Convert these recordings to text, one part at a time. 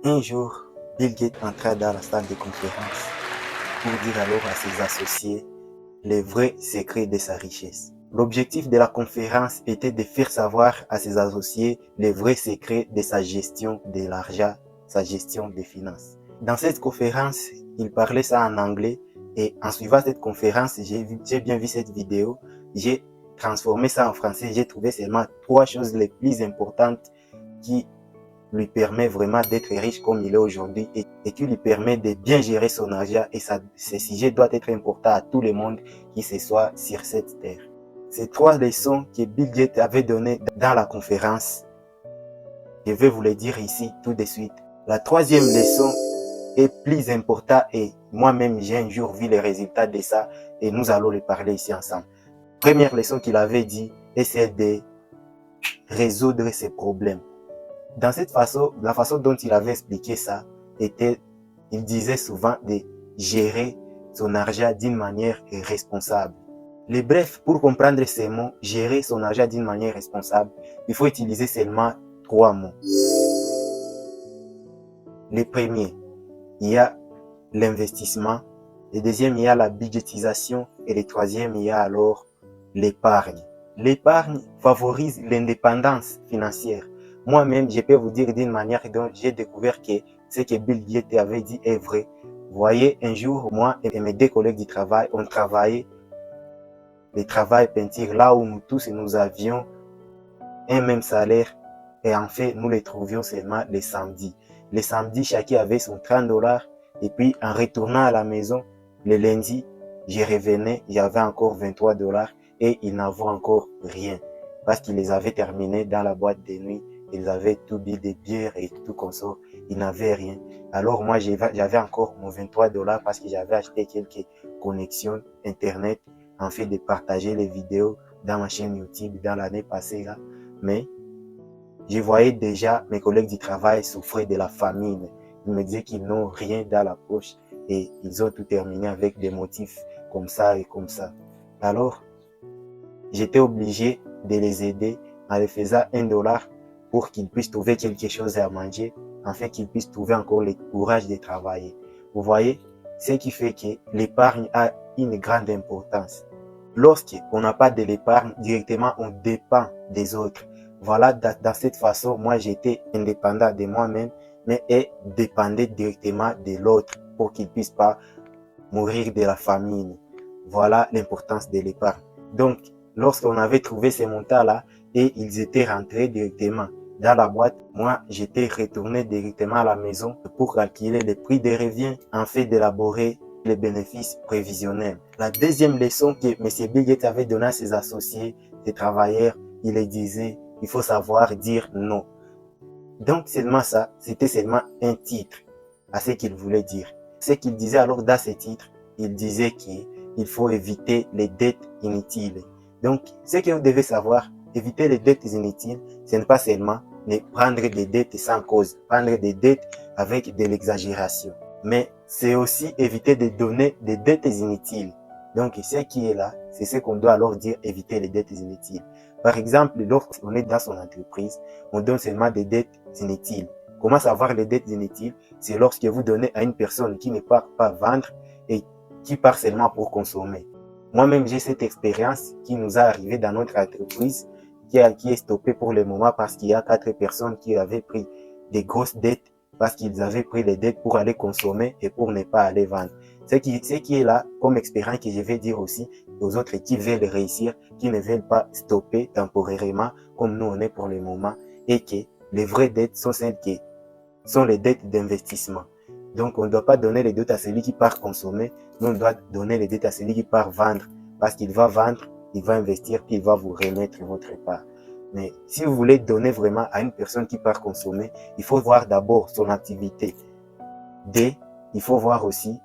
Un jour, Bill Gates entra dans la salle de conférence pour dire alors à ses associés les vrais secrets de sa richesse. L'objectif de la conférence était de faire savoir à ses associés les vrais secrets de sa gestion de l'argent, sa gestion des finances. Dans cette conférence, il parlait ça en anglais et en suivant cette conférence, j'ai bien vu cette vidéo, j'ai transformé ça en français, j'ai trouvé seulement 3 choses les plus importantes qui lui permet vraiment d'être riche comme il est aujourd'hui et qui lui permet de bien gérer son argent et ce sujet doit être important à tout le monde qui se soit sur cette terre. Ces 3 leçons que Bill Gates avait données dans la conférence, je vais vous les dire ici tout de suite. La 3e leçon est plus importante et moi-même j'ai un jour vu les résultats de ça et nous allons le parler ici ensemble. Première leçon qu'il avait dit, c'est de résoudre ses problèmes. Dans cette façon, la façon dont il avait expliqué ça était, il disait souvent de gérer son argent d'une manière responsable. Le bref, pour comprendre ces mots, gérer son argent d'une manière responsable, il faut utiliser seulement 3 mots. Le premier, il y a l'investissement. Le deuxième, il y a la budgétisation. Et le troisième, il y a alors l'épargne. L'épargne favorise l'indépendance financière. Moi-même, je peux vous dire d'une manière dont j'ai découvert que ce que Bill Gates avait dit est vrai. Vous voyez, un jour, moi et mes 2 collègues du travail, on travaillait le travail peinture là où nous tous nous avions un même salaire et en fait, nous les trouvions seulement les samedis. Les samedis, chacun avait son 30 $ et puis en retournant à la maison, le lundi, je revenais, il y avait encore 23 $ et ils n'avaient encore rien parce qu'ils les avaient terminés dans la boîte de nuit. Ils avaient tout bu des bières et tout comme ça. Ils n'avaient rien. Alors moi, j'avais encore mon 23 $ parce que j'avais acheté quelques connexions Internet en fait de partager les vidéos dans ma chaîne YouTube dans l'année passée là. Mais je voyais déjà mes collègues du travail souffrir de la famine. Ils me disaient qu'ils n'ont rien dans la poche et ils ont tout terminé avec des motifs comme ça et comme ça. Alors, j'étais obligé de les aider en les faisant 1 $ pour qu'ils puissent trouver quelque chose à manger, afin qu'ils puissent trouver encore le courage de travailler. Vous voyez, ce qui fait que l'épargne a une grande importance. Lorsqu'on n'a pas de l'épargne, directement on dépend des autres. Voilà, dans cette façon, moi j'étais indépendant de moi-même, mais dépendait directement de l'autre pour qu'il ne puisse pas mourir de la famine. Voilà l'importance de l'épargne. Donc, lorsqu'on avait trouvé ces montants-là et ils étaient rentrés directement dans la boîte, moi j'étais retourné directement à la maison pour calculer le prix des reviens en fait d'élaborer les bénéfices prévisionnels. La deuxième leçon que M. Bill Gates avait donnée à ses associés, ses travailleurs, il les disait, il faut savoir dire non. Donc seulement ça, c'était seulement un titre à ce qu'il voulait dire. Ce qu'il disait alors dans ce titre, il disait qu'il faut éviter les dettes inutiles. Donc, ce que vous devez savoir, éviter les dettes inutiles, ce n'est pas seulement prendre des dettes sans cause, prendre des dettes avec de l'exagération, mais c'est aussi éviter de donner des dettes inutiles. Donc, ce qui est là, c'est ce qu'on doit alors dire, éviter les dettes inutiles. Par exemple, lorsqu'on est dans son entreprise, on donne seulement des dettes inutiles. Comment savoir les dettes inutiles? C'est lorsque vous donnez à une personne qui ne part pas vendre et qui part seulement pour consommer. Moi-même, j'ai cette expérience qui nous est arrivée dans notre entreprise, qui est stoppée pour le moment parce qu'il y a 4 personnes qui avaient pris des grosses dettes parce qu'ils avaient pris les dettes pour aller consommer et pour ne pas aller vendre. Ce qui est là comme expérience que je vais dire aussi aux autres qui veulent réussir, qui ne veulent pas stopper temporairement comme nous on est pour le moment et que les vraies dettes sont celles qui sont les dettes d'investissement. Donc, on ne doit pas donner les dettes à celui qui part consommer, mais on doit donner les dettes à celui qui part vendre. Parce qu'il va vendre, il va investir, puis il va vous remettre votre part. Mais si vous voulez donner vraiment à une personne qui part consommer, il faut voir d'abord son activité. Il faut voir aussi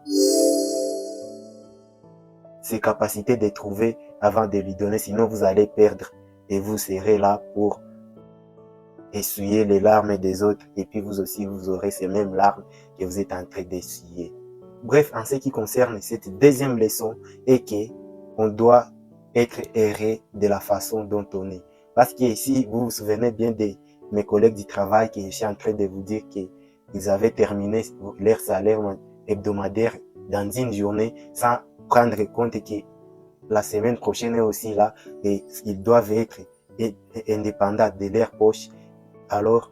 ses capacités de trouver avant de lui donner, sinon vous allez perdre et vous serez là pour essuyer les larmes des autres et puis vous aussi vous aurez ces mêmes larmes que vous êtes en train d'essuyer. Bref, en ce qui concerne cette deuxième leçon est que on doit être erré de la façon dont on est. Parce que si vous vous souvenez bien de mes collègues du travail que je suis en train de vous dire que ils avaient terminé leur salaire hebdomadaire dans une journée sans prendre compte que la semaine prochaine est aussi là et ils doivent être indépendants de leur poche. Alors,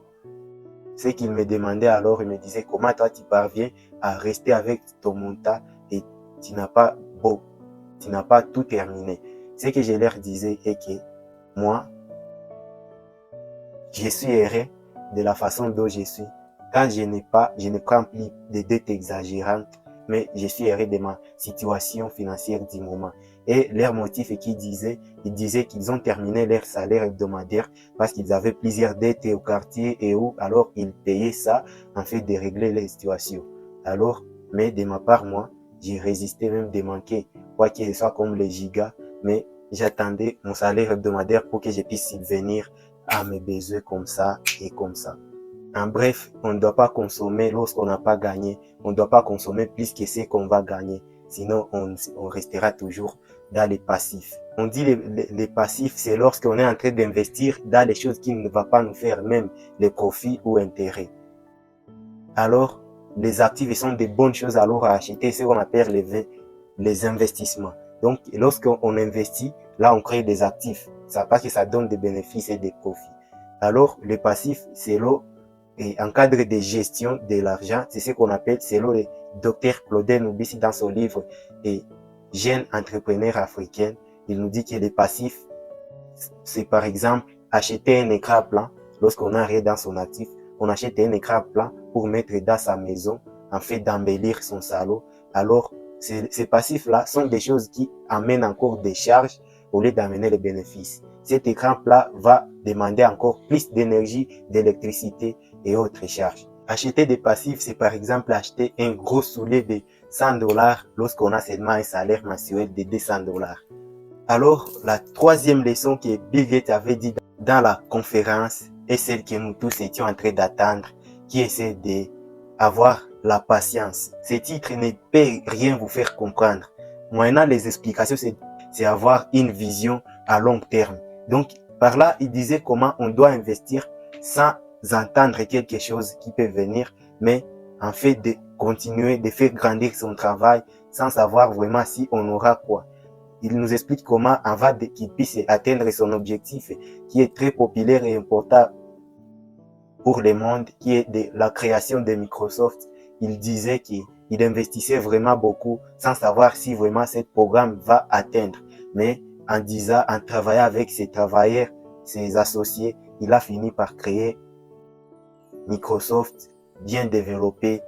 ce qu'il me demandait alors, il me disait comment toi tu parviens à rester avec ton montant et tu n'as pas tout terminé. Ce que je leur disais est que moi, je suis heureux de la façon dont je suis. Quand je ne prends plus de dettes exagérantes, mais je suis heureux de ma situation financière du moment. Et leur motif est qu'ils disaient qu'ils ont terminé leur salaire hebdomadaire parce qu'ils avaient plusieurs dettes au quartier et où, alors ils payaient ça en fait de régler les situations. Alors, mais de ma part, moi, j'ai résisté même de manquer, quoi qu'il soit comme les gigas, mais j'attendais mon salaire hebdomadaire pour que je puisse subvenir à mes besoins comme ça et comme ça. En bref, on ne doit pas consommer lorsqu'on n'a pas gagné. On ne doit pas consommer plus que ce qu'on va gagner. Sinon, on restera toujours dans les passifs. On dit les passifs, c'est lorsqu'on est en train d'investir dans les choses qui ne vont pas nous faire même les profits ou intérêts. Alors, les actifs sont des bonnes choses alors à acheter, ce qu'on appelle les investissements. Donc, lorsqu'on investit, là, on crée des actifs. Ça parce que ça donne des bénéfices et des profits. Alors, le passif, c'est l'eau. Et en cadre de gestion de l'argent, c'est ce qu'on appelle, selon le docteur Claudel Nubisi dans son livre et Jeune entrepreneur africain, il nous dit que les passifs, c'est par exemple acheter un écran plat lorsqu'on a rien dans son actif. On achète un écran plat pour mettre dans sa maison, en fait d'embellir son salon. Alors, ces passifs-là sont des choses qui amènent encore des charges au lieu d'amener les bénéfices. Cet écran plat va demander encore plus d'énergie, d'électricité et autres charges. Acheter des passifs, c'est par exemple acheter un gros soulier de $100 lorsqu'on a seulement un salaire mensuel de $200. Alors, la troisième leçon que Bill Gates avait dit dans la conférence est celle que nous tous étions en train d'attendre, qui est celle d'avoir la patience. Ce titre ne peut rien vous faire comprendre. Moyennant les explications, c'est avoir une vision à long terme. Donc, par là, il disait comment on doit investir sans entendre quelque chose qui peut venir, mais en fait de continuer, de faire grandir son travail sans savoir vraiment si on aura quoi. Il nous explique comment, avant qu'il puisse atteindre son objectif, qui est très populaire et important pour le monde, qui est de la création de Microsoft, il disait qu'il investissait vraiment beaucoup sans savoir si vraiment ce programme va atteindre. Mais en travaillant avec ses travailleurs, ses associés, il a fini par créer Microsoft bien développé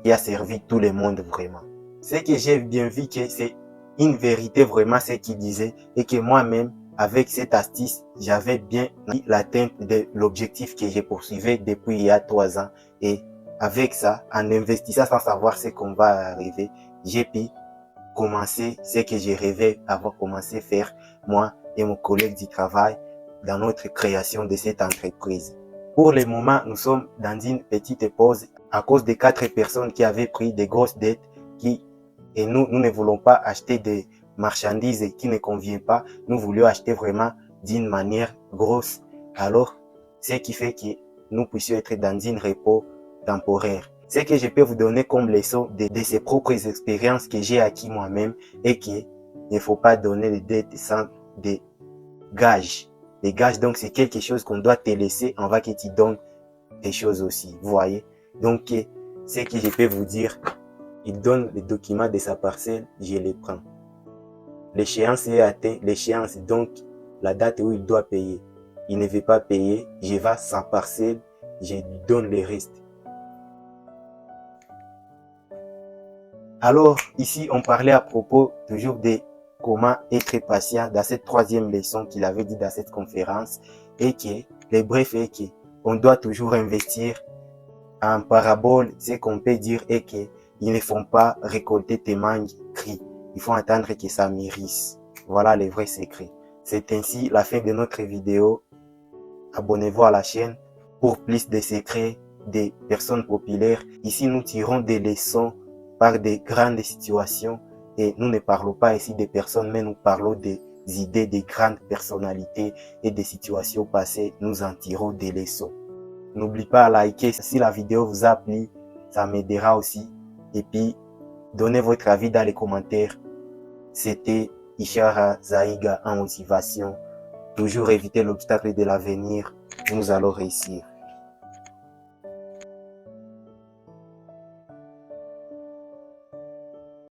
qui a servi tout le monde vraiment. Ce que j'ai bien vu que c'est une vérité vraiment ce qu'il disait et que moi-même avec cette astuce j'avais bien l'atteinte de l'objectif que j'ai poursuivi depuis il y a 3 ans et avec ça en investissant sans savoir ce qu'on va arriver j'ai pu commencer ce que j'ai rêvé avoir commencé à faire moi et mon collègue du travail dans notre création de cette entreprise. Pour le moment, nous sommes dans une petite pause à cause des 4 personnes qui avaient pris des grosses dettes et nous ne voulons pas acheter des marchandises qui ne conviennent pas. Nous voulions acheter vraiment d'une manière grosse. Alors, ce qui fait que nous puissions être dans un repos temporaire. Ce que je peux vous donner comme leçon de ces propres expériences que j'ai acquis moi-même et qu'il ne faut pas donner des dettes sans des gages. Les gages, donc, c'est quelque chose qu'on doit te laisser avant que tu donnes des choses aussi. Vous voyez? Donc, ce que je peux vous dire, il donne les documents de sa parcelle, je les prends. L'échéance est atteinte, l'échéance, donc, la date où il doit payer. Il ne veut pas payer, je vais à sa parcelle, je lui donne le reste. Alors, ici, on parlait à propos toujours de comment être patient dans cette 3e leçon qu'il avait dit dans cette conférence et que, le bref est que on doit toujours investir en parabole. Ce qu'on peut dire est que ils ne font pas récolter tes mangues cris. Il faut attendre que ça mûrisse. Voilà les vrais secrets. C'est ainsi la fin de notre vidéo. Abonnez-vous à la chaîne pour plus de secrets des personnes populaires. Ici, nous tirons des leçons par des grandes situations et nous ne parlons pas ici des personnes, mais nous parlons des idées des grandes personnalités et des situations passées. Nous en tirons des leçons. N'oublie pas à liker si la vidéo vous a plu, ça m'aidera aussi. Et puis, donnez votre avis dans les commentaires. C'était Ishara Zaiga en motivation. Toujours éviter l'obstacle de l'avenir. Nous allons réussir.